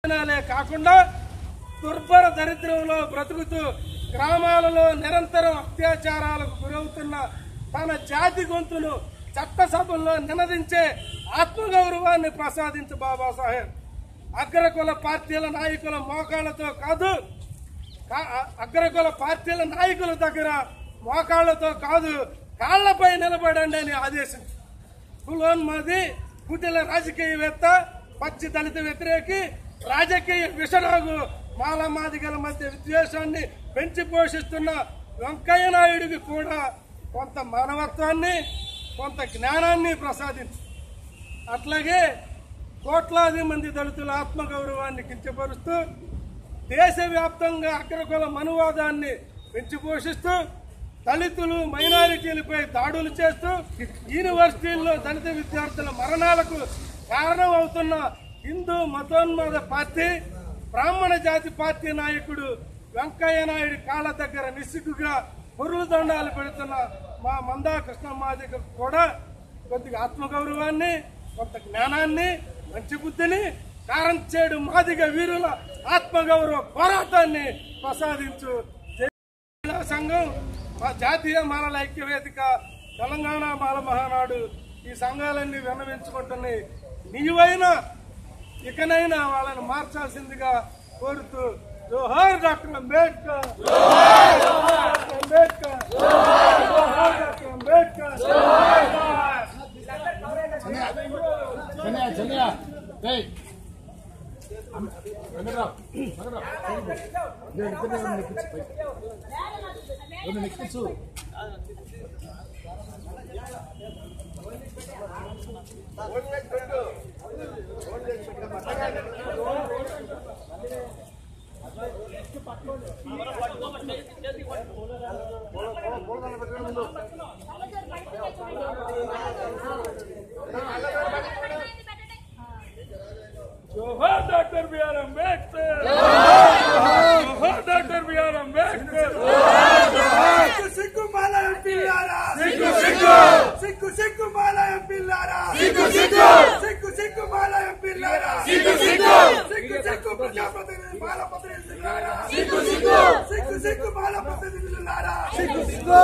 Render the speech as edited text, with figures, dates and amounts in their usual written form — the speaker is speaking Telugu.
కాకుండా దుర్భర దరిద్రంలో బ్రతుకుతూ గ్రామాలలో నిరంతరం అత్యాచారాలకు గురవుతున్న తన జాతి గొంతును చట్టసభల్లో నినదించే ఆత్మగౌరవాన్ని ప్రసాదించు బాబాసాహెబ్. అగ్రకుల పార్టీల నాయకుల మోకాళ్లతో కాదు, అగ్రకుల పార్టీల నాయకుల దగ్గర మోకాళ్లతో కాదు, కాళ్లపై నిలబడండి అని ఆదేశించు. కులోన్మాది, కుటిల రాజకీయవేత్త, పచ్చి దళిత వ్యతిరేకి, రాజకీయ విషరాగు, మాలమాదిగల మధ్య విద్వేషాన్ని పెంచి పోషిస్తున్న వెంకయ్య నాయుడికి కూడా కొంత మానవత్వాన్ని, కొంత జ్ఞానాన్ని ప్రసాదించు. అట్లాగే కోట్లాది మంది దళితుల ఆత్మగౌరవాన్ని కించపరుస్తూ దేశవ్యాప్తంగా అగ్రకుల మనువాదాన్ని పెంచి పోషిస్తూ దళితులు, మైనారిటీలపై దాడులు చేస్తూ యూనివర్సిటీల్లో దళిత విద్యార్థుల మరణాలకు కారణం అవుతున్న హిందూ మతోన్మాద పార్టీ, బ్రాహ్మణ జాతి పార్టీ నాయకుడు వెంకయ్య నాయుడు కాళ్ళ దగ్గర నిస్సిగ్గుగా పొరులు దండాలు పెడుతున్న మా మందా కృష్ణమాదికి కూడా కొద్దిగా ఆత్మగౌరవాన్ని, కొంత జ్ఞానాన్ని, మంచి బుద్ధిని, కారంచేడు మాదిగ వీరుల ఆత్మగౌరవ పోరాటాన్ని ప్రసాదించు. సంఘం, మా జాతీయ మాలల ఐక్యవేదిక, తెలంగాణ మాల మహానాడు ఈ సంఘాలన్నీ విన్నవించుకుంటున్నాయి. నీవైనా ఇకనైనా వాళ్ళని మార్చాల్సిందిగా కోరుతూ జోహార్ డాక్టర్ అంబేద్కర్, అంబేద్కర్, డాక్టర్ అంబేద్కర్. जोहार डॉक्टर बी आर अम्बेडकर, जोहार डॉक्टर बी आर अम्बेडकर. सिक्कु मालयम पिल्लारा, सिक्कु सिक्कु, सिक्कु सिक्कु मालयम पिल्लारा, सिक्कु सिक्कु, सिक्कु सिक्कु मालयम पिल्लारा, सिक्कु सिक्कु, सिक्कु सिक्कु प्रजाप्रतिनिधि माला प्रतिनिधि सिक्कु सिक्कु, सिक्कु सिक्कु माला प्रतिनिधि सिक्कु सिक्कु.